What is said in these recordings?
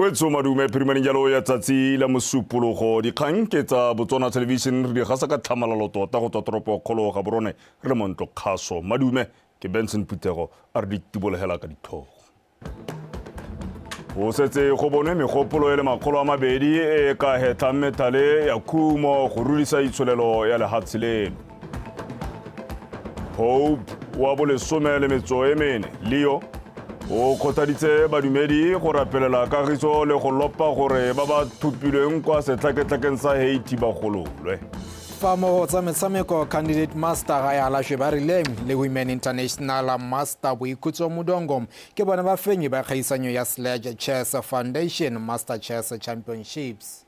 Wetso madume primaning jalo ya tsatsi la mosupologo dikgang ke tsa Botswana television re di gasa ka tlhamalalo tota go toropo kgolo ga borone re montlo kgaso madume ke Benson Putego a re ditibolegela ka dithogo go setse go bonwe megopolo le makgolo a mabedi e ka heta metale ya khumo go rulisa itsholelo ya lehatshe leno Hope wa bolesome le metso e mene Leo o khotaditse badumedi go rapelela kagiso le go lopa gore ba ba thupilweng kwa setlhaketlhakeng sa Haiti ba gololwe fa mo tsa metshameko candidate master ga ya lashe ba rileng le Women International Master boikhutso modongo ke bona ba fenyi ba khaisanyo ya Sledge Chess Foundation Master Chess Championships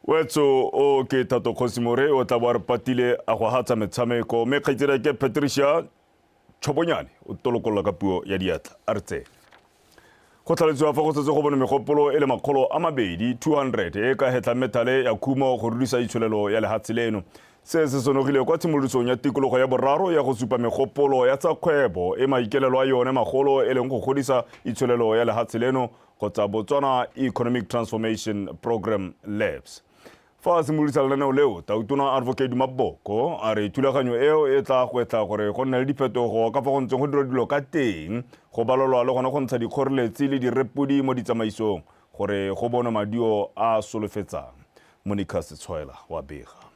Wetso o ke Tato Khosimore o tla ba re patile a go hatsa metshameko me khaitsira ke Patricia Chobonyane o tolokolola ka puo ya diatla artse go tlhaletswa fa go setse go bone megopolo e le makgolo a mabedi 200 e ka hetla metale ya khumo go rulisa itsholelo ya lehatshe leno se sonogile kwa tshimolosong ya tikologo ya boraro ya go supa megopolo ya tsa kgwebo e maikelelo a yone magolo e leng go godisa itsholelo ya lehatshe leno go tsa Botswana Economic Transformation Program Labs fa simolisa lenaneo leo tautona advocate Maboko a re thulaganyo eo e tla go etla gore go nna le diphetogo ka fa go ntseng go dira dilo ka teng go balolwa le gona go ntsha dikgoreletsi le direpudi mo ditsamaisong gore go bona madio a solofetsang Monica SETSWANA wa bega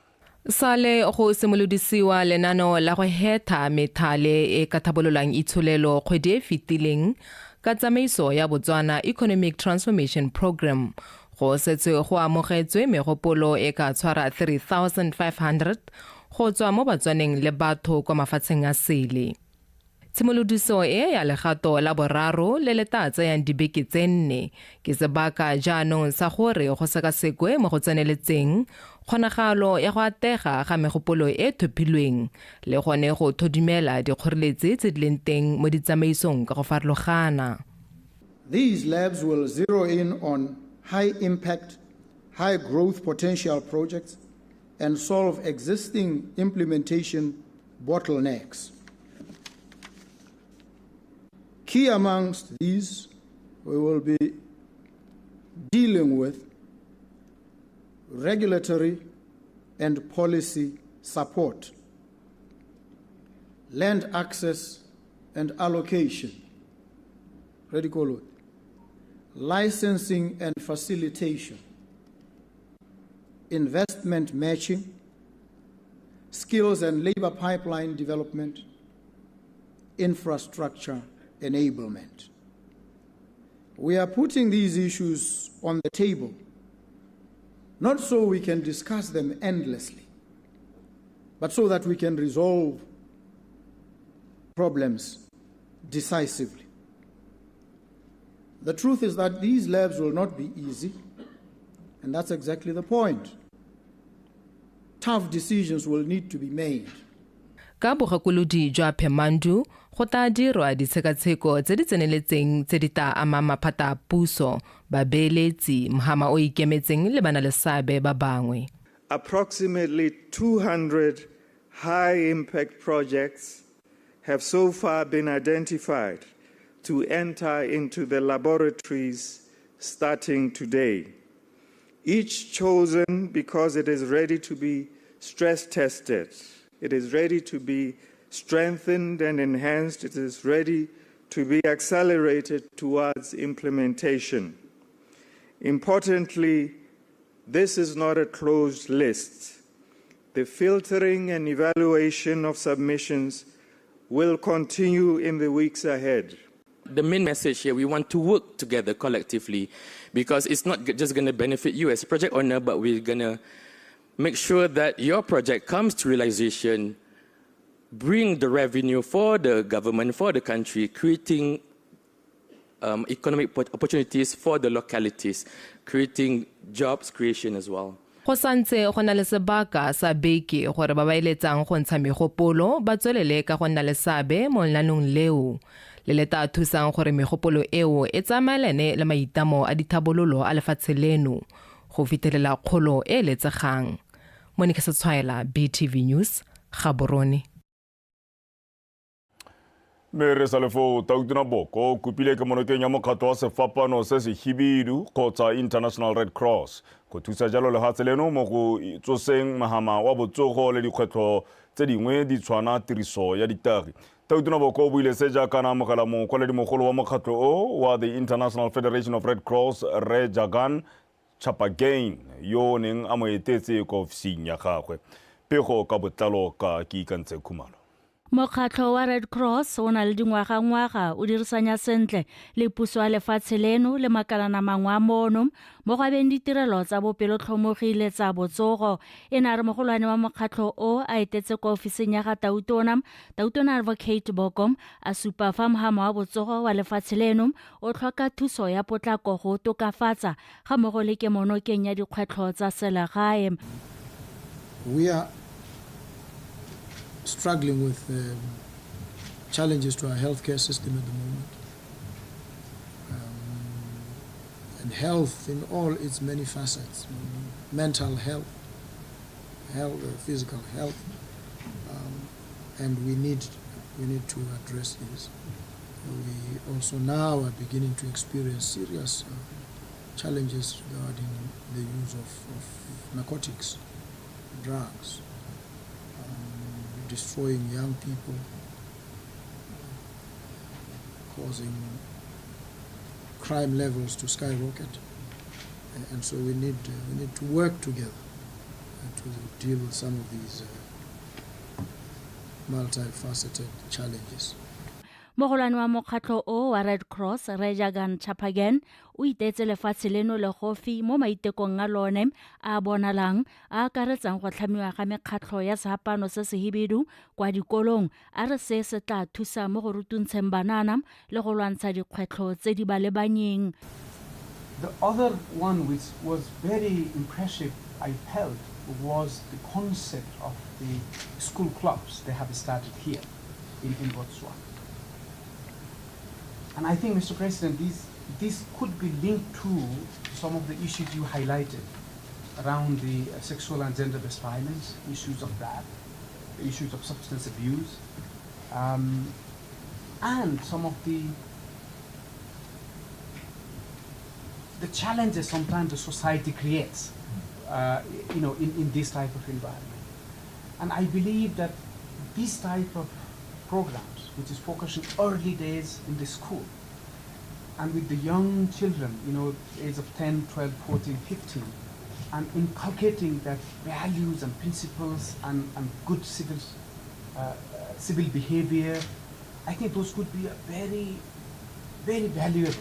Sale go simolodisiwa lenaneo la go heta methale e ka thabololang itsholelo kgwedi e fetileng ka tsamaiso ya Botswana Economic Transformation Program go setse go amogetswe megopolo e ka tshwara 3500 go tswa mo batswaneng le batho kwa mafatsheng a sele tshimolodiso e ya legato la boraro le le tla tsayang dibeke tse 4 ke sebaka jaanong sa gore go sekasekwe mo go tseneletseng kgonagalo ya go atega ga megopolo e thopilweng le gone go thodimela dikgoreletsi tse di leng teng mo ditsamaisong ka go farologana. These labs will zero in on high impact, high growth potential projects and solve existing implementation bottlenecks. Key amongst these, we will be dealing with regulatory and policy support, land access and allocation, licensing and facilitation, investment matching, skills and labor pipeline development, infrastructure enablement. We are putting these issues on the table, not so we can discuss them endlessly, but so that we can resolve problems decisively. The truth is that these labs will not be easy, and that's exactly the point. Tough decisions will need to be made. Ka bogakolodi jwa Phemandu go tla dirwa ditshekatsheko tse di tseneletseng tse di tla ama maphata a puso babeeletsi mohama o ikemetseng le bana le seabe ba bangwe. Approximately 200 high impact projects have so far been identified to enter into the laboratories starting today. Each chosen because it is ready to be stress tested. It is ready to be strengthened and enhanced. It is ready to be accelerated towards implementation. Importantly, this is not a closed list. The filtering and evaluation of submissions will continue in the weeks ahead. The main message here, we want to work together collectively because it's not just going to benefit you as a project owner, but we're going to make sure that your project comes to realization, bring the revenue for the government, for the country, creating economic opportunities for the localities, creating jobs creation as well. Go santse go na le sebaka sa beke gore ba baeletsang go ntsha megopolo ba tswelele ka go nna le seabe mo lenanong leo le leta thusang gore megopolo eo e tsamaelane le maitamo a dithabololo a lefatshe leno go fitelela kgolo e letsegang. Monica SETSWANA, BTV News, Gaborone. me re sa lefo tautuna boko kupile ke monokeng ya mokgatlo wa sefapano se se hibidu kgotsa International Red Cross go thusa jalo lehatshe leno mo go tsoseng mahama wa botsogo le dikgwetlho tse dingwe di tshwana tiriso ya ditagi. Tautuna boko o buile se jaaka na mogala mokwaledi-mogolo wa mokgatlo o wa the International Federation of Red Cross BtV-DIKGANG yo neng a mo etetse ko ofising ya gagwe. Pego ka botlalo ka ke ikantse khumalo. Mokgatlo wa Red Cross o na le dingwaga o dirisanya sentle le puso ya lefatshe leno le makalana mangwe a mono mo go abeng ditirelo tsa bopelotlhomogile tsa botsogo. E na re mogolwane wa mokgatlo o a etetse kwa ofising ya ga Tautona Advocate Bokom a supa fa mohama wa botsogo wa lefatshe leno o tlhoka thuso ya potlako go tokafatsa ga mmogo le kemonokeng ya dikgwetlho tsa selegae. We are struggling with challenges to our healthcare system at the moment. And health in all its many facets, mental health, physical health, and we need to address this. We also now are beginning to experience serious challenges regarding the use of narcotics, drugs, destroying young people, causing crime levels to skyrocket, and so we need to work together to deal with some of these multifaceted challenges. Mogolwane wa mokgatlo o wa Red Cross BtV-DIKGANG o itetse lefatshe leno le gofi mo maitekong a lone a bonalang a akaretsang go tlhamiwa ga mekgatlo ya sehapano se se hibidu kwa dikolong a re se tla thusa mo go rutuntsheng banana le go lwantsha dikgwetlho tse di ba lebanyeng. The other one which was very impressive, I felt, was the concept of the school clubs they have started here in Botswana. And I think, Mr. President, this could be linked to some of the issues you highlighted around the sexual and gender-based violence, issues of that, the issues of substance abuse, and some of the challenges sometimes the society creates, in this type of environment. And I believe that this type of programs, which is focusing early days in the school, and with the young children, age of 10, 12, 14, 15, and inculcating that values and principles and good civil behavior, I think those could be a very, very valuable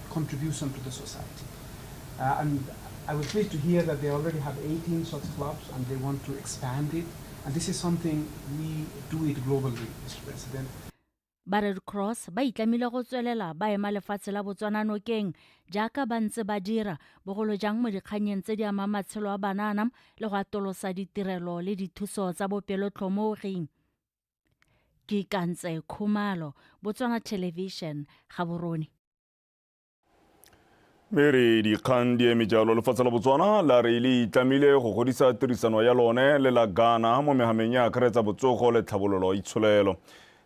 contribution to the society. And I was pleased to hear that they already have 18 such clubs and they want to expand it. And this is something we do it globally, Mr. President. Ba Red Cross ba itlamile go tswelela ba ema lefatshe la Botswana nokeng jaaka ba ntse ba dira bogolo jang mo dikganyeng tse di ama matshelo a banana le go atolosa ditirelo le dithuso tsa bopelotlhomogi. Ke ikantse khumalo, Botswana Television, Gaborone. Mere dikgang di eme jalo lefatshe la Botswana la re le itlamile go godisa tirisano ya lone le la Ghana mo mehameng ya akaretsa botsogo le tlhabololo itsholelo.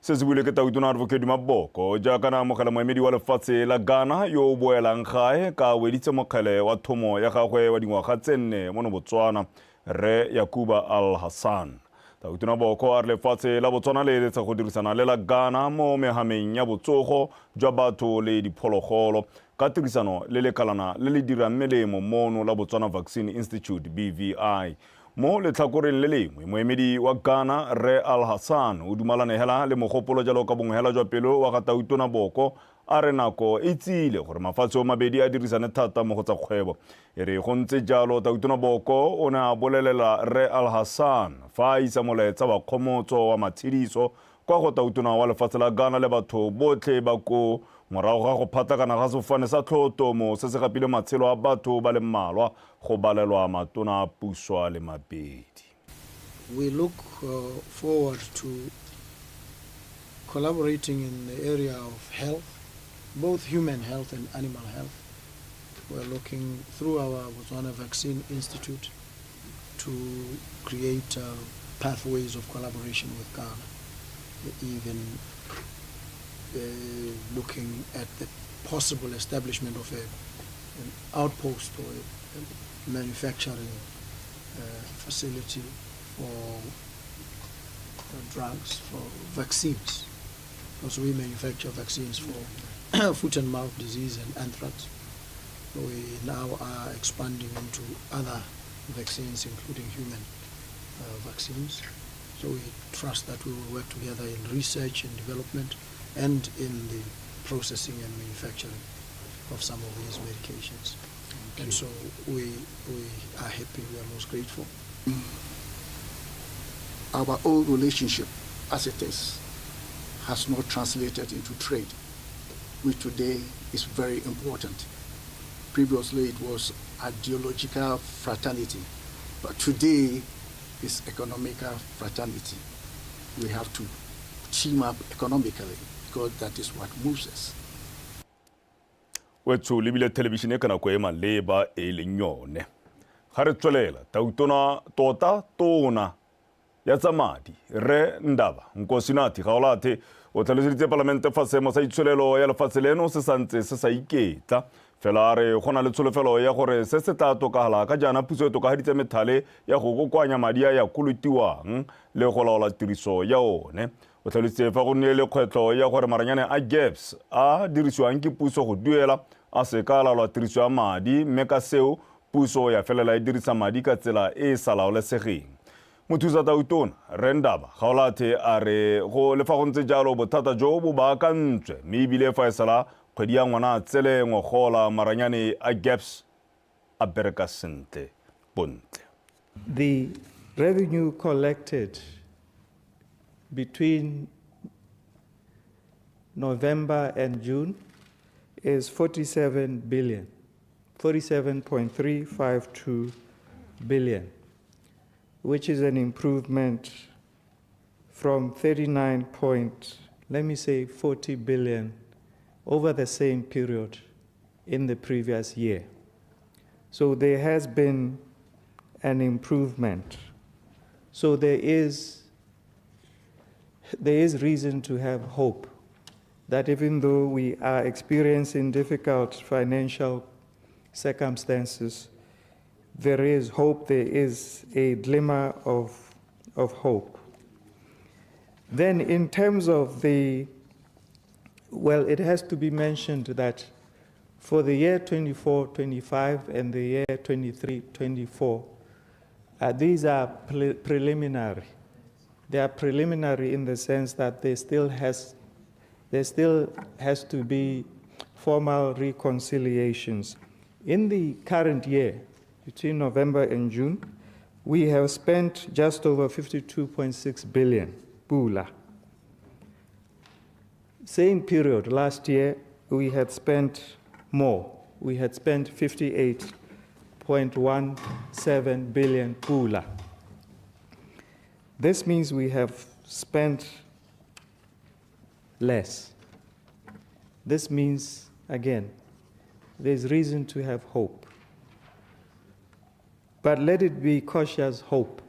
Se se buile ke Tautona Advocate Maboko jaaka na mogala moemedi wa lefatshe la Ghana yo o boelang gae ka weditse mokgele wa thomo ya gagwe wa dingwaga tse 4 mo Botswana Re Yakuba Al-Hassan. Tautona Boko a re lefatshe la Botswana le eletsa go dirisana le la Ghana mo mehameng ya botsogo jwa batho le diphologolo ka tirisano le lekalana le le dirang melemo mono la Botswana Vaccine Institute BVI. Mo le tlhakoreng le lengwe moemedi wa Ghana Re Al-Hassan o dumalanegela le mogopolo jalo ka bongela jwa pelo wa ga Tautona Boko a re nako e tsile gore mafatshe o mabedi a dirisane thata mo go tsa kgwebo. E re go ntse jalo Tautona Boko o ne a bolelela Re Al-Hassan fa a isa moletsa wa kgomotso wa matshidiso kwa go Tautona wa lefatshe la Ghana le batho botlhe ba ko morago ga go phatakana ga sefane sa tlhotomo se se gapile matshelo a batho ba le mmalwa go balelwa matona a puso le mabedi. We look forward to collaborating in the area of health, both human health and animal health. We're looking through our Botswana Vaccine Institute to create pathways of collaboration with Ghana, even looking at the possible establishment of an outpost or a manufacturing facility for drugs, for vaccines, because we manufacture vaccines for foot and mouth disease and anthrax. We now are expanding into other vaccines, including human vaccines. So we trust that we will work together in research and development and in the processing and manufacturing of some of these medications. And so we are happy, we are most grateful. Our old relationship, as it is, has not translated into trade, which today is very important. Previously, it was ideological fraternity, but today is economical fraternity. We have to team up economically because that is what moves us. Wetsu libile television kana ko ema leba elinyone. Hare tsolela tautona tota tona ya tsamadi re ndaba nkosinati gaolate o tlhalositse parlamente fa semo sa itshwelelo ya lefatshe leno se santse se sa iketla fela re gona le tsholofelo ya gore se se tla tokagala ka jana puso e tokagaditse methale ya go kokoanya madi a ya kolotiwang le go laola tiriso ya one o tlhalositse fa go nnile le kgwetlho ya gore maranyane a gaps a dirisiwang ke puso go duela a se ka laola tiriso ya madi mme ka seo puso ya felela e dirisa madi ka tsela e sa laolesegeng mothusa tautona rendaba gaolate a re go lefa go ntse jalo bothata jo bo baakantswe mme ebile fa e sala kgwedi ya ngwana tsele ngogola maranyane a gaps a bereka sentle bontle. The revenue collected between November and June is 47.352 billion, which is an improvement from 40 billion over the same period in the previous year. So there has been an improvement. So there is reason to have hope that even though we are experiencing difficult financial circumstances, there is hope, there is a glimmer of hope. Then in terms of it has to be mentioned that for the year 24-25 and the year 23-24, these are preliminary. They are preliminary in the sense that there still has to be formal reconciliations. In the current year, between November and June, we have spent just over 52.6 billion pula. Same period last year, we had spent more. We had spent 58.17 billion pula. This means we have spent less. This means, again, there's reason to have hope. But let it be cautious hope.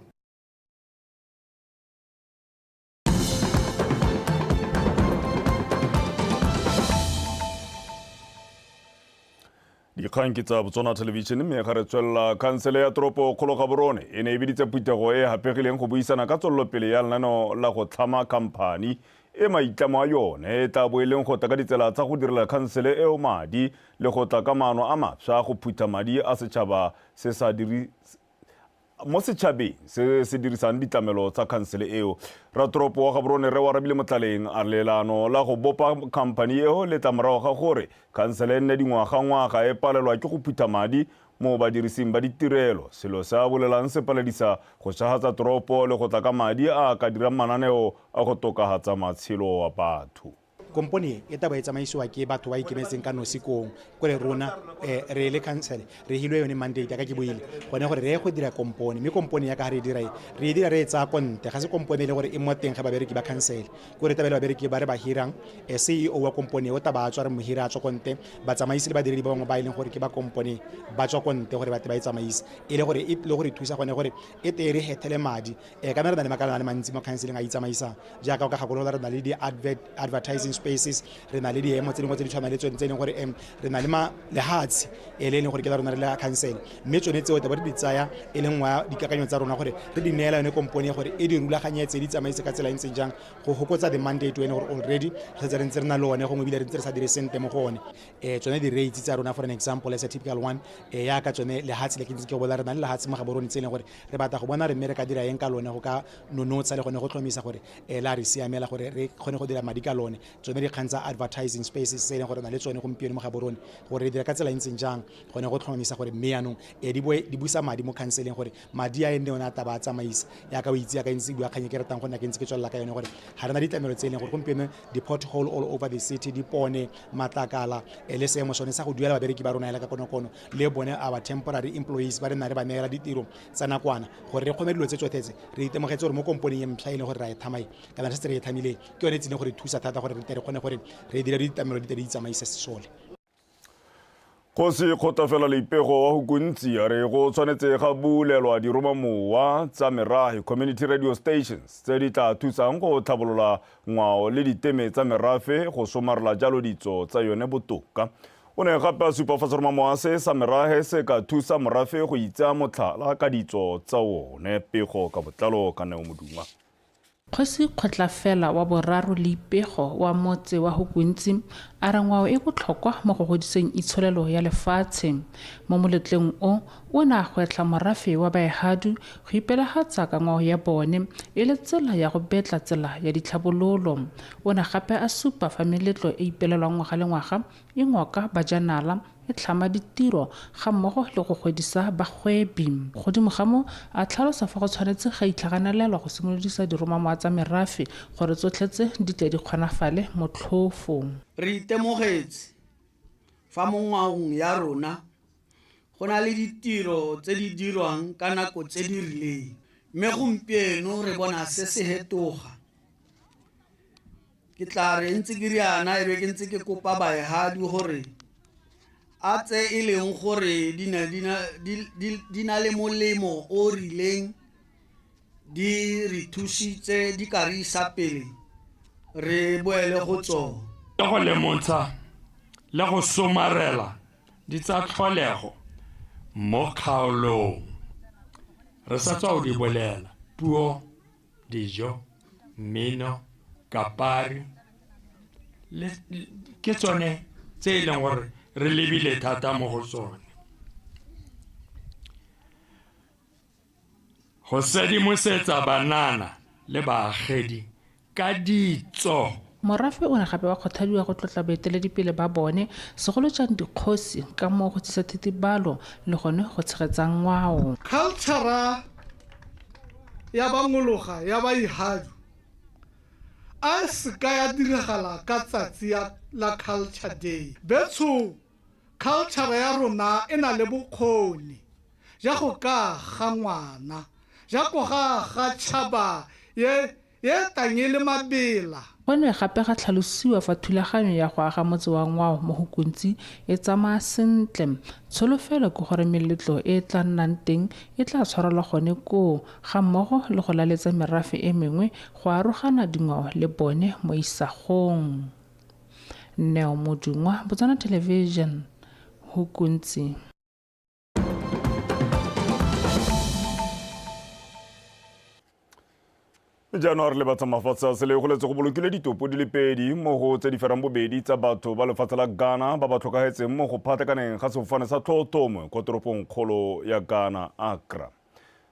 Dikgang ke tsa Botswana television mme ga re tswella kansele ya toropo kgolo Gaborone e ne e biditse phuthego e hapegileng go buisana ka tswelelopele ya lenaneo la go tlhama khamphani e maitlamo a yone e tla boeleng go tla ka ditsela tsa go direla kansele eo madi le go tla ka maano a mapšwa go phutha madi a setšhaba se sa diri mo setšhabeng se dirisang ditlamelo tsa kansele eo ratoropo wa Gaborone re wa rabile motlaleng a lelano la go bopa khamphani eo le tlamorago ga gore kansele nne dingwaga e palelwa ke go phutha madi mo badirising ba ditirelo selo sa bolelang se paledisa go shagatsa toropo le go tla ka madi a ka dirang mananeo a go tokagatsa matshelo wa batho. Komponi e taba e tsamaisiwa ke batho ba ikemetseng ka nosikong ko le rona re le council re hilwe yone mandate ka ke boile gone gore re go dira komponi mme komponi ya ka re dira re tsa konte ga se komponi le gore e mo teng ga ba bereki ba council ko re tabela ba bereki ba re ba hirang CEO wa komponi o taba tswa re mo hira tswa konte ba tsamaisi le ba diredi ba bangwe ba ileng gore ke ba komponi ba tswa konte gore ba te ba tsamaisa e le gore thusa gone gore e te re hetele madi ka nna re na le makala le mantsi mo counseling a itsamaisa jaaka ka gakolola re na le di advertising spaces re na le diemo tse dingwe tse di tshwana le tsone tse leng gore re na le lehatsi le leng gore ke la rona re la council mme tsone tseo ba re di tsaya e leng wa dikakanyo tsa rona gore re di neela yone kompone gore e di rulaganyetse di tsamaise ka tsela ntse jang go hokotsa the mandate wena gore already re tse re ntse re na le one gongwe bile re ntse re sa dire sente mo go one tsone di rates tsa rona for an example as a typical one ya ka tsone lehatsi le ke ntse ke bola re na le lehatsi mo gaborone tse leng gore re batla go bona re mme re ka dira eng ka lone go ka nonotsa le gone go tlhomisa gore la re siamela gore re kgone go dira madi ka lone tsone di kgantsa advertising spaces tse leng gore na le tsone gompieno mo gaborone gore re dira ka tsela ntseng jang gone go tlhomisa gore mme yanong di busa madi mo counseling gore madi a ene ona taba a tsamaisa ya ka o itse ya ka ntse bua kganye ke ratang go nna ke ntse ke tswela ka yone gore ga rena ditlamelo tse leng gore gompieno di pothole all over the city di pone matlakala le seemo sone sa go duela babereki ba rona ka konokono le bone our temporary employees ba re na re ba neela ditiro tsa nakwana gore re kgone dilo tse tsotletse re itemogetse gore mo komponeng ya mpšha e leng gore ra e thamai kana se re e thamile ke yone tsene gore thusa thata gore re tle re kgone gore re dire ditlamelo di tsamaise sesole go se kgotsafela leipego wa go kuntsi a re go tshwanetse ga bulelwa diromamowa tsa merafe community radio stations tse di tla thusang go tlhabolola ngwao le diteme tsa merafe go somarela jalo ditso tsa yone botoka o ne gape a supafatsa seromamowa se sa merafe se ka thusa morafe go itsaya motlhala ka ditso tsa one pego ka botlalo ka Neo Modungwa. Kgosi Kgotlafela wa boraro Leipego wa motse wa Hukuntsi a re ngwao e botlhokwa mo go godiseng itsholelo ya lefatshe mo moletleng o na gwetla morafe wa baehadu go ipelagatsa ka ngwao ya bone e le tsela ya go betla tsela ya ditlhabololo o na gape a supa fa meletlo e ipelelwang ngwaga le ngwaga e ngoka bajanala e tlhama ditiro ga mmogo le go godisa bagwebi godimo ga mo a tlhalosa fa go tshwanetse ga itlhaganelelwa go simolodisa diromamowa tsa merafe gore tsotletse di tle di kgonafale motlhofo re itemogetse fa mo ngwaong ya rona go na le ditiro tse di dirwang ka nako tse di rileng mme gompieno re bona se se hetoga ke tla re ntse ke riana e be ke ntse ke kopa baehadi gore a tse e leng gore di na le molemo o rileng di re thusitse di ka re isa pele re boele go tsona le go lemontsha le go somarela di tsa tlholego mo kgaolong re sa tswa o di bolela puo dijo mmino kapari ke tsone tse e leng gore re lebile thata mo go tsone go sedimosetsa banana le baagedi ka ditso morafe o ne gape wa kgothadiwa go tlotla boeteledipele ba bone segolo jang dikgosi ka mo go tlisa thitibalo le gone go tshegetsa ngwao culture ya bangologa ya baihadu a se ka ya diragala ka tsatsi la culture day betso culture ya rona e na le bokgoni ja go ka ga ngwana ja go ga tšhaba ye tanye le mabela gone gape ga tlhalosiwa fa thulaganyo ya go aga motse wa ngwao mo Hukuntsi e tsamaya sentle tsholofelo ke gore meletlo e tla nnang teng e tla tshwarelwa gone koo ga mmogo le go laletsa merafe e mengwe go arogana dingwao le bone mo isagong Neo Modungwa Botswana Television Hukuntsi January le batsa mafatsa se le go letse go bolokile ditopo di le pedi mo go tse di ferang bobedi tsa batho ba lefatshe la Ghana ba ba tlhokagetseng mo go phathakaneng ga sefofane sa Thotomo ko toropong kgolo ya Ghana Accra.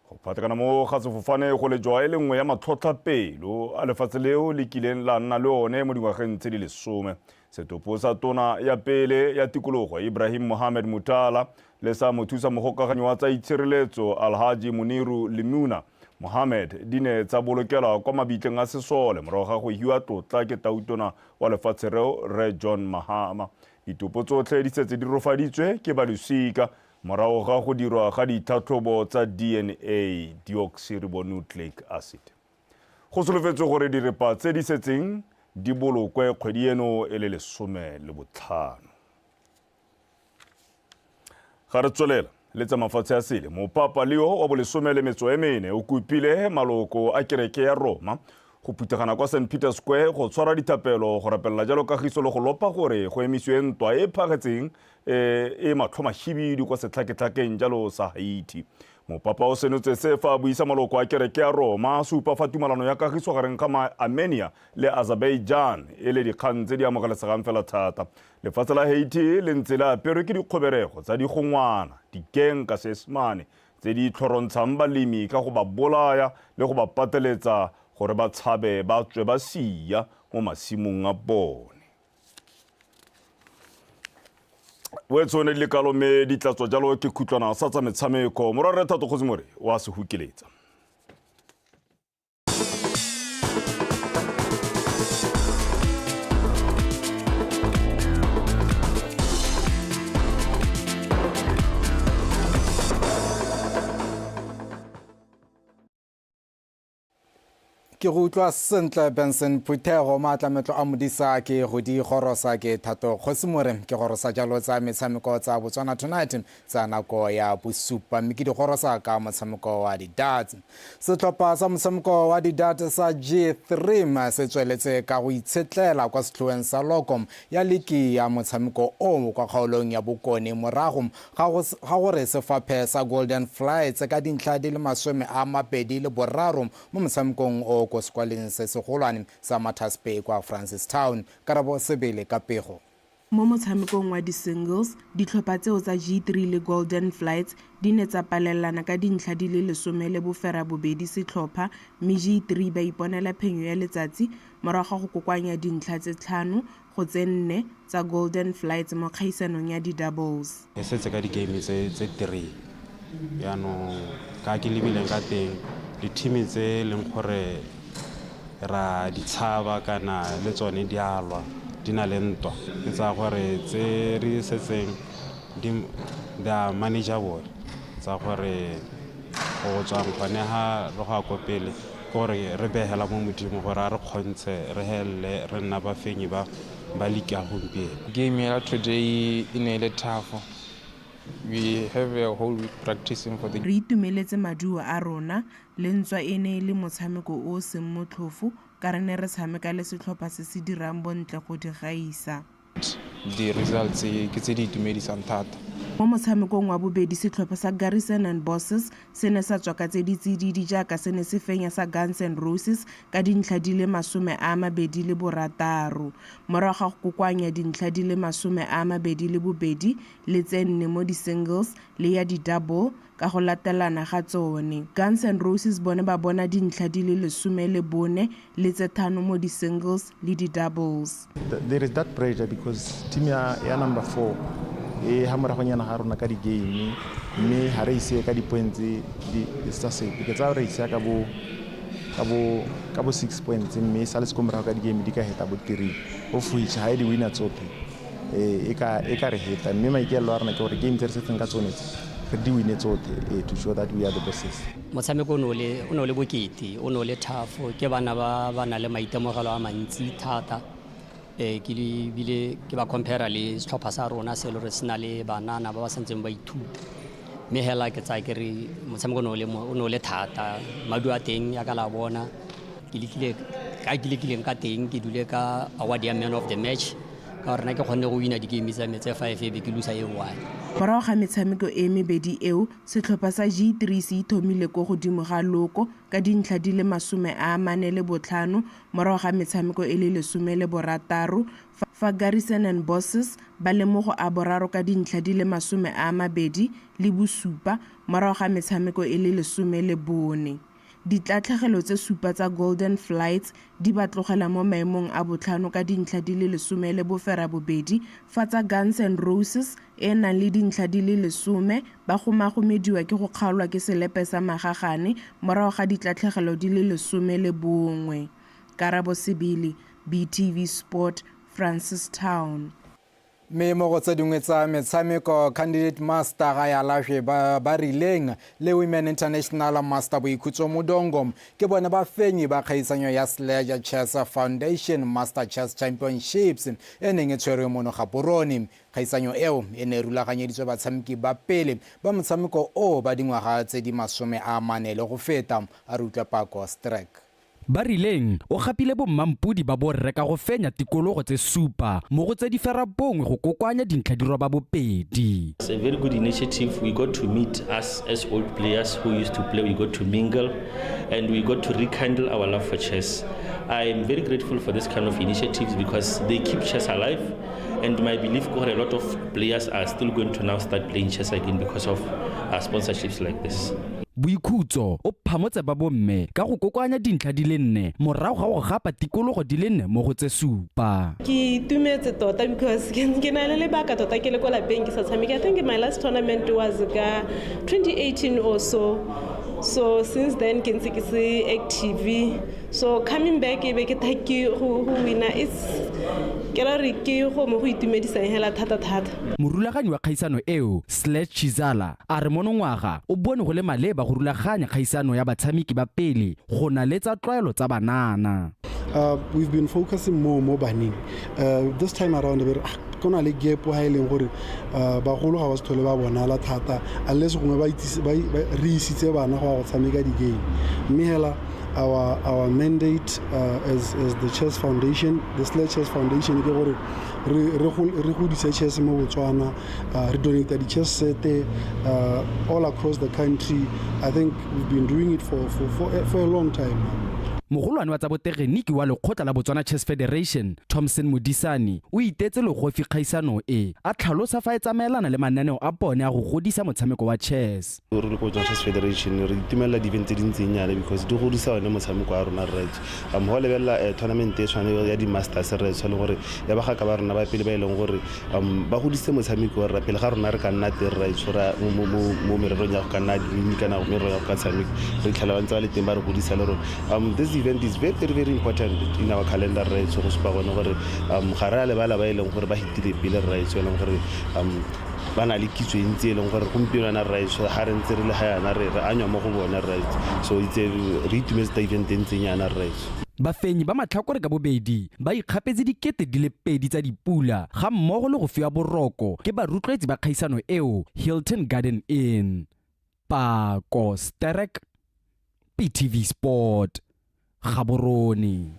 Go phathakana mo ga sefofane go le jwa e le nngwe ya matlhotlhapelo a lefatshe leo le kileng la nna le one mo dingwageng tse di 10. Setopo sa tona ya pele ya tikologo Ibrahim Mohamed Mutala le sa mothusa mogokaganyi wa tsa itshireletso Alhaji Muniru Limuna Mohamed dine tsa bolokela kwa mabitleng a sesole morago ga go hiwa tlotla ke tautona wa lefatshe reo Re John Mahama. Ditopo tsotlhe di setse di rofaditswe ke balosika morago ga go dirwa ga ditlhatlhobo tsa DNA deoxyribonucleic acid. Go solofetswe gore direpa tse di setseng di bolokwe kgwedi eno e le 15. Ga re tswelela le tsa mafatshe a sele mo Papa Leo wa bo 14 o kupile maloko a kereke ya Roma go putegana kwa St Peter Square go tshwara dithapelo go rapelela jalo kagiso le go lopa gore go emisiwe ntwa e phagetseng e matlhomahibidu kwa setlhaketlhakeng jalo sa Haiti. Mopapa o senotse se fa buisa maloko a kereke ya Roma supa fa tumalano ya kagiso gareng ga Armenia le Azerbaijan e le dikgang tse di amogelesegang fela thata. Lefatshe la Haiti le ntse le aperwe ke dikgoberego tsa digongwana dikeng ka Seesimane tse di tlhorontshang balemi ka go ba bolaya le go ba pateletsa gore ba tshabe ba tswe ba sia mo masimong a bone. Wetsone le kalome di tlatswa jalo ke khutlwana sa tsa metshameko morare Thato Kgozimore wa se hukeletsa. Ke go utlwa sentle Benson Phuthego matlametlo a modisa ke go di gorosa ke Thato Kgozimore ke gorosa jalo tsa metshameko tsa Botswana tonight tsa nako ya bosupa mme ke di gorosa ka motshameko wa di-darts. Setlhopha sa motshameko wa di-darts sa G3 se tsweletse ka go itshetlela kwa setlhoeng sa Locom ya liki ya motshameko o kwa kgaolong ya Bokone morago ga gore sefaphe sa Golden Flights ka dintlha di le 23 mo motshamekong o ko skwaleng se segolwane sa Matas Bay kwa Francistown. Karabo Sebele ka pego. Mo motshamekong wa di-singles ditlhopha tseo tsa G3 le Golden Flights di ne tsa palelana ka dintlha di le 12 setlhopha mme G3 ba iponela phenyo ya letsatsi morago go kokoanya dintlha tse 5 go tse 4 tsa Golden Flights mo kgaisanong ya di-doubles. E setse ka di-game tse 3 yaanong ka ke lebileng ka teng di-team tse leng gore ra di tshaba kana le tsone di alwa di na le ntwa e tsa gore tse re setseng di manageable tsa gore go tswa gone ha re go kopele gore re behela mo modimo gore a re kgontshe re hele re nna ba fenyi ba liki a gompieno. Game ya today e ne le tough. We have a whole week practicing for the re itumeletse maduo a rona le ntswa e ne le motshameko o seng motlhofu ka re ne re tshameka le setlhopha se se dirang bontle go di gaisa. The results ke tse di itumedisang thata. Mo motshamekong wa bobedi setlhopha sa Garrison and Bosses se ne sa tswa ka tse di tsididi jaaka se ne se fenya sa Guns and Roses ka dintlha di le 26 morago go kokoanya dintlha di le 22 le tse 4 mo di-singles le ya di-double ka go latelana ga tsone. Guns and Roses bone ba bona dintlha di le 14 le tse 5 mo di-singles le di-doubles. There is that pressure because team ya number 4 ha moragonyana ga rona ka di-game mme ha re ise ka di-points di sa sepe ke tsa re ise ka bo 6 points mme sa le se komora ka di-game di ka heta bo 3 of which ha di winner tsotlhe e ka re heta mme maikelo a rona ke gore game tse re setseng ka tsone re di wine tsotlhe to show that we are the bosses. Motshameko o no le bokete o no le tough ke bana ba na le maitemogelo a mantsi thata ke bile ke ba compare le setlhopha sa rona se le re sena le banana ba ba santseng ba ithuta mme hela ke tsa ke re motshameko o no le thata madu a teng ya ka la bona ke lekile ka teng ke dule ka award ya man of the match ka rena ke kgonne go wina di-game tsa metse 5 e be ke lusa e 1. Morago ga metshameko e mebedi eo setlhopha sa G3 se ithomile ko godimo ga loko ka dintlha di le 45 morago ga metshameko e le 16 fa Garrison and Bosses ba lemogo a boraro ka dintlha di le 27 morago ga metshameko e le 14. Ditlatlhegelo tse 7 tsa Golden Flights di ba tlogela mo maemong a botlhano ka dintlha di le 12 fa tsa Guns and Roses e nang le dintlha di le 10 ba gomagomediwa ke go kgaolwa ke selepe sa magagane morago ga ditlatlhegelo di le 11. Karabo Sebele, BTV Sport, Francistown. Me mo go tse dingwe tsa metshameko candidate master ga ya lašwe ba rileng le Women International Master Boikhutso Modongo ke bona ba fenyi ba kgaisanyo ya Sledge Chess Foundation Master Chess Championships e neng e tshwerwe mo Gaborone. Kgaisanyo eo e ne rulaganyeditswe batshameki ba pele ba motshameko o ba dingwaga tse di 40 go feta a re utlwa Pako Strike. ba rileng o gapile bommampudi ba borre ka go fenya tikologo tse supa mo go tse di ferabongwe go kokoanya dintlha di roba bobedi. It's a very good initiative. We got to meet us as old players who used to play. We got to mingle and we got to rekindle our love for chess. I am very grateful for this kind of initiatives because they keep chess alive, and my belief is a lot of players are still going to now start playing chess again because of sponsorships like this. Boikhutso o phamotse ba bomme ka go kokoanya dintlha di le 4 morago ga go gapa tikologo di le 4 mo go tse supa. Ke itumetse tota because ke na le lebaka tota ke le kwa lapeng ke sa tshameka. I think my last tournament was ka 2018 or so. So since then ke ntse ke se active. So coming back e be ke taki go winner is ke re ke go mo go itumedisa hela thata. Morulaganyi wa kgaisano eo /Chizala a re monongwaga o bone go le maleba go rulaganya kgaisano ya batshameki ba pele go na le tsa tlwaelo tsa banana. We've been focusing more banning. This time around kona le gap ha ileng gore bagolo ga ba se thole ba bonala thata unless gongwe ba re isitse bana go tshameka di game. Mme hela our mandate as the Chess Foundation, the Chess Foundation ke gore re godisa chess mo Botswana, re donate the chess set all across the country. I think we've been doing it for a long time now. Mogolwane wa tsa botegeniki wa lekgotla la Botswana Chess Federation Thompson Modisani o itetse le go kgaisano e a tlhalosa fa e tsamaelana le mananeo a bone a go godisa motshameko wa chess. Re le Botswana Chess Federation re itumela di event tse dintsenyana because di godisa one motshameko wa rona right. Ho lebella tournament e tshwana ya di masters re tshwana gore ya ba ga ka ba rona ba pele ba ileng gore ba godise motshameko wa pele ga rona re ka nna te right sora mo mererong ya go ka nna di kana go merero ya go ka tshameka re tlhala ba ntse ba le teng ba re godisa le rona. This event is very important in our calendar right so go supa bona gore ga re le bala ba ileng gore ba hitile pele right so leng gore ba na le kitso ntse e leng gore gompieno na right so ha re ntse re le ga yana re anywa mo go bona right so itse re itumetse event ntse nyana right. Bafenyi ba matlhakore ka bobedi ba ikgapetse dikete di le 2 tsa dipula ga mmogo le go fiwa boroko ke barutloetsi ba kgaisano eo Hilton Garden Inn. Pako Sterek, BTV Sport, Gaborone.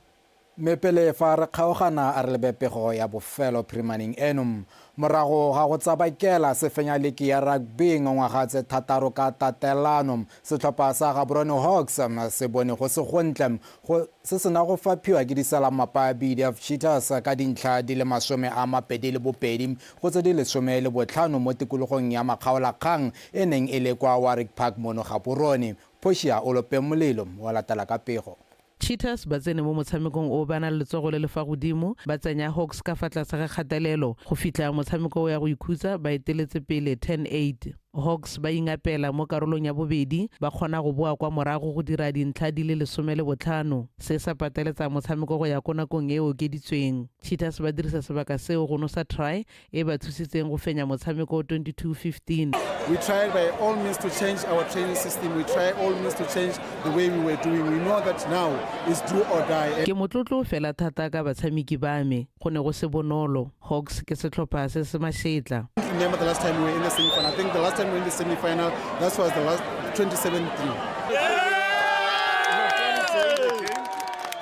Mepele fa re kgaogana a re lebepego ya bofelo primaning enum morago ga go tsabakela sefenya leki ya rugby ngwaga tse 3 ka tatelano setlhopha sa Gaborone Hawks se bone go se gontle go se sena go faphiwa ke disalamapa BDF Cheetahs ka dintlha di le 22 go tse di le 15 mo tikologong ya makgaolakgang e neng e le kwa Warwick Park mono Gaborone. Poshia Olope Molelo wa latela ka pego. Cheetahs ba tsene mo motshamekong o bana le letsogo le fa godimo ba tsenya Hawks ka fa tlase ga kgatelelo go fitla motshameko ya go ikhutsa ba eteletse pele 10-8. Hawks ba ingapela mo karolong ya bobedi ba kgona go boa kwa morago go dira dintlha di le 15 se sa pateletsa motshameko go ya ko nakong e okeditsweng. Cheetahs ba dirisa sebaka seo go no sa try e ba thusitseng go fenya motshameko 22-15. We tried by all means to change our training system. We tried all means to change the way we were doing. We know that now is do or die. Ke motlotlo fela thata ka batshameki ba me go ne go se bonolo. Hawks ke setlhopha se se mashetla. Remember the last time we were in the semi-final. I think the last time we were in the semi-final, that was the last 2017.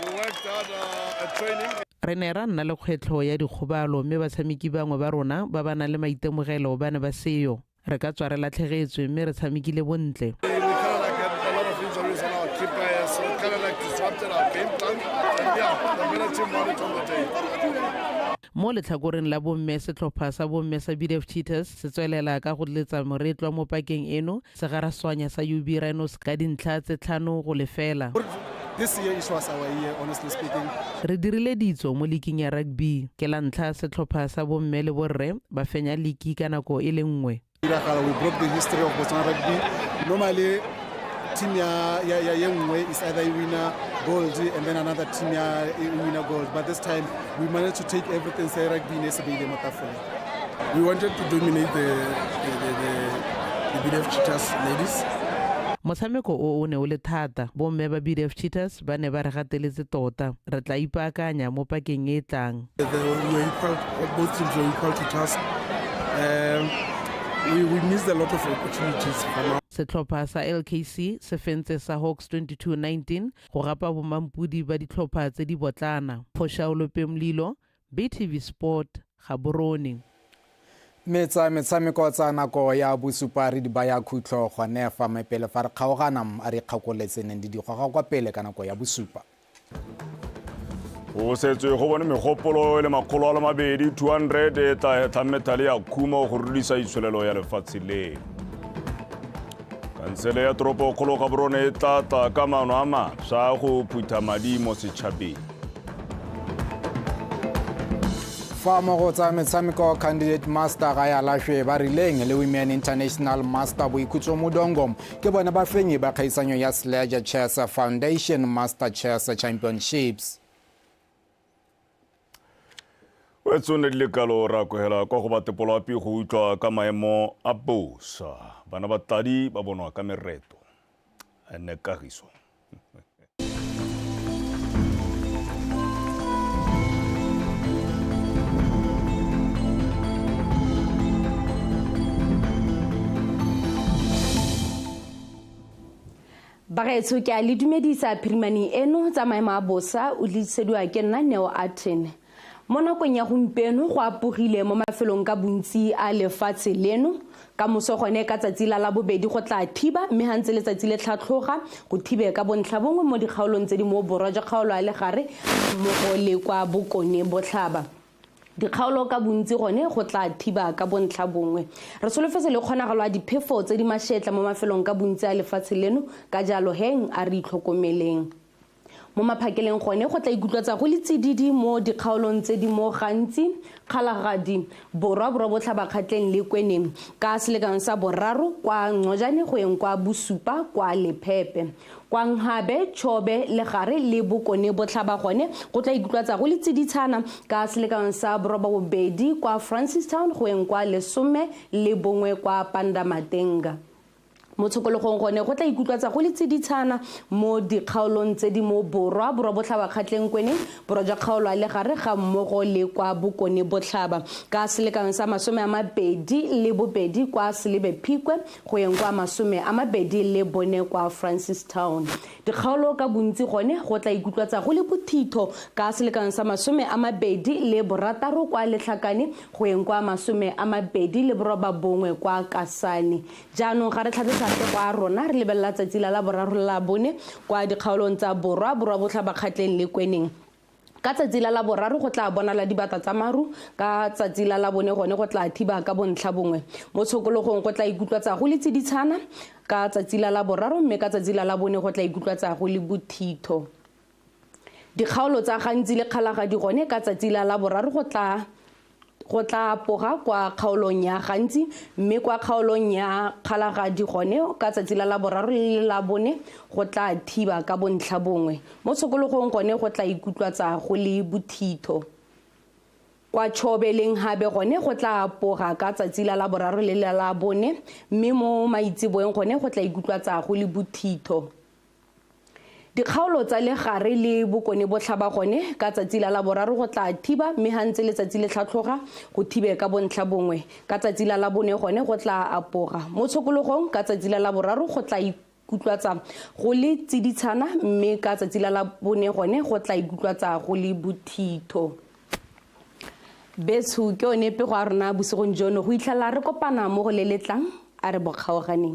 We worked hard at training. Re ne ra nna le kgwetlho ya dikgobalo mme batshameki bangwe ba rona ba bana le maitemogelo ba ne ba seyo. Re ka tswa re latlhegetswe mme re tshamekile bontle. We kind of like had a lot of injuries on our key players, so it kind of like disrupted our game plan. And yeah, the better team won it on the day. Mo letlhakoreng la bomme setlhopha sa bomme sa BDF Cheetahs se tswelela ka go letsa moretlo mo pakeng eno se garaswanya sa UB Rhinos ka dintlha tse 5 go lefela. This year it was our year, honestly speaking. Re dirile ditso mo liking ya rugby ke la ntlha setlhopha sa bomme le borre ba fenya liki ka nako e le nngwe. We broke the history of Botswana rugby. Normally team ya Yengwe is either winner gold and then another team ya winner gold, but this time we managed to take everything say rugby in SETSWANA Matafule. We wanted to dominate the BDF Cheetahs ladies. Motshameko o ne o le thata bomme ba BDF Cheetahs ba ne ba re gateletse tota re tla ipaakanya mo pakeng e tlang. Both teams were equal to task. We missed a lot of opportunities. Setlhopha sa LKC se fentse sa Hawks 22-19 go rapa bomampudi ba ditlhopha tse di botlana. Phoshaolo Pemlilo, BTV Sport, Gaborone. Metshameko tsa nako ya bosupa re di baya khutlo gone fa mepele fa re kgaogana a re kgakoletseng di digwa kwa pele ka nako ya bosupa. O setswe go bone megopolo le makgolo a le mabedi 200 ta metale ya khuma go rudisa itshwelelo ya lefatshe le. Kansele ya toropo kgolo Gaborone tata ka maano a maswa go phutha madi mo setšhabeng. Fa mo go tsa metshameko candidate master ga ya lashwe ba rileng le Women International Master Boikhutso Modongo ke bona ba fenyi ba khaisanyo ya Sledge Chess Foundation Master Chess Championships. Wetsone le kalo ra kohela kwa go batepolo api go utlwa ka maemo a bosa bana ba tadi ba bonwa ka mereto ene kagiso. Bagaetsho ke a le dumedisa phirimane eno tsa maemo a bosa o tlisediwa ke nna Neo Aten. Mo nakong ya gompieno go apogile mo mafelong ka bontsi a lefatshe leno ka moso gone ka tsatsi la bobedi go tla thiba mme hantse letsatsi le tlhatlhoga go thibe ka bontlha bongwe mo dikgaolong tse di mo borwa ja kgaolo a le gare mo go le kwa bokone botlhaba. Dikgaolo ka bontsi gone go tla thiba ka bontlha bongwe. Re solofetse le kgonagalo a diphefo tse di mashetla mo mafelong ka bontsi a lefatshe leno ka jalo heng a re itlhokomeleng. Mo maphakeleng gone go tla ikutlwatsa go le tsididi mo dikgaolong tse di mo gantsi Kgalagadi borwa botlhaba kgatleng le kweneng ka selekano sa boraro kwa Ngojane go eng kwa Bosupa kwa Lephephe kwa Nghabe Chobe le gare le bokone botlhaba gone go tla ikutlwatsa go le tsiditshana ka selekano sa bobedi kwa Francistown go eng kwa Lesome le bongwe kwa Pandamatenga. Mo tshokologong gone go tla ikutlwatsa go le tsiditshana mo dikgaolong tse di mo borwa botlhaba kgatleng kweneng borwa ja kgaolo a le gare ga mmogo le kwa bokone botlhaba ka selekano sa 22 kwa Selebe Phikwe go yeng kwa 24 kwa Francistown. Dikgaolo ka bontsi gone go tla ikutlwatsa go le bothitho ka selekano sa 26 kwa Letlhakane go yeng kwa 21 kwa Kasane. Jaanong ga re tlhabisa kwa rona re lebella tsatsi la boraro la bone kwa dikgaolong tsa borwa botlhaba kgatleng le kweneng. Ka tsatsi la boraro go tla bona la dibata tsa maru ka tsatsi la bone gone go tla thiba ka bontlha bongwe. Mo tshokologong go tla ikutlwatsa go le tsiditshana ka tsatsi la boraro mme ka tsatsi la bone go tla ikutlwatsa go le bothitho. Dikgaolo tsa gantsi le Kgalagadi gone ka tsatsi la boraro go tla poga kwa kgaolong ya gantsi mme kwa kgaolong ya Kgalagadi gone ka tsatsi la boraro le la bone go tla thiba ka bontlha bongwe. Mo tshokologong gone go tla ikutlwatsa go le bothitho. Kwa Chobeleng habe gone go tla poga ka tsatsi la boraro le la bone mme mo Maitseboeng gone go tla ikutlwatsa go le bothitho. Dikgaolo tsa le gare le bokone botlhaba gone ka tsatsi la boraro go tla thiba mme hantse letsatsi le tlhatlhoga go thibe ka bontlha bongwe. Ka tsatsi la bone gone go tla apoga. Mo tshokologong ka tsatsi la boraro go tla ikutlwatsa go le tsiditshana mme ka tsatsi la bone gone go tla ikutlwatsa go le bothitho. Betso ke one pego a rona bosigong jono go itlhela re kopana mo go le letlang a re bokgaoganeng.